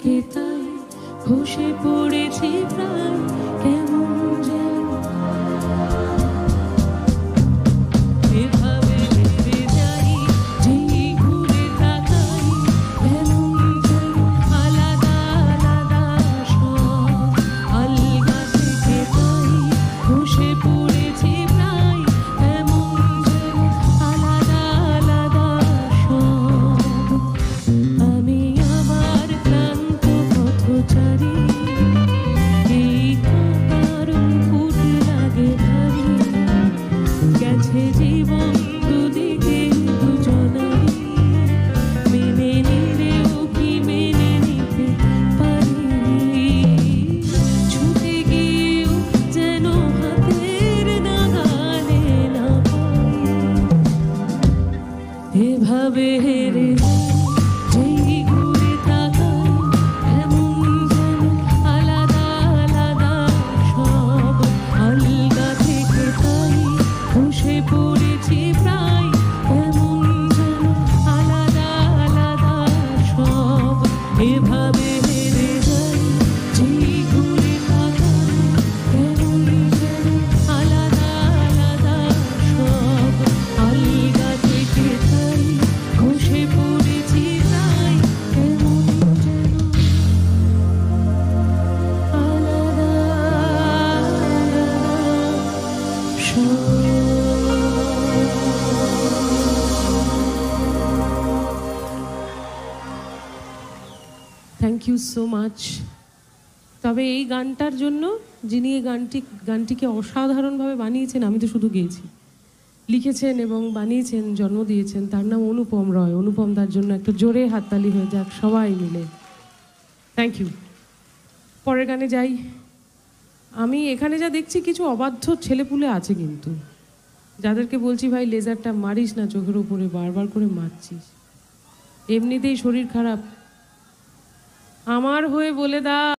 থেকে তাই খসে পড়েছি প্রায় কেমন যেন এভাবে ভেবে যাই যেই ঘুরে তাকাই কেমন যেন আলাদা আলাদা সব আলগা থেকে তাই খসে পড়েছি প্রায় কেমন যেন আলাদা আলাদা সব আমি আমার ক্লান্ত পথচারী এই কারণ ফুট লাগে ভারী গেছে জীবন দুদিকে দুজনারই মেনে নিলেও কি মেনে নিতে পারি ছুটে গিয়েও যেন হাতের নাগালে না পাই এভাবে হেরে যেই ঘুরে তাকাই এমন যেন আলাদা আলাদা সব আলগা থেকে তাই খসে পড়েছি প্রায় এমন যেন আলাদা আলাদা সব এভাবে হেরে যাই যেই ঘুরে তাকাই এমন যেন আলাদা আলাদা সব আলগা থেকে তাই খসে পড়েছি প্রায় এমন যেন আলাদা থ্যাংক ইউ সো মাচ। তবে এই গানটার জন্য যিনি এই গানটিকে অসাধারণভাবে বানিয়েছেন, আমি তো শুধু গেয়েছি, লিখেছেন এবং বানিয়েছেন, জন্ম দিয়েছেন, তার নাম অনুপম রয়। অনুপম তার জন্য একটা জোরে হাততালি হয়ে যাক সবাই মিলে। Thank you. পরের গানে যাই। আমি এখানে যা দেখছি কিছু অবাধ্য ছেলেপুলে আছে কিন্তু, যাদেরকে বলছি ভাই লেজারটা মারিস না চোখের উপরে, বারবার করে মারছিস, এমনিতেই শরীর খারাপ, আমার হয়ে বলে দাও।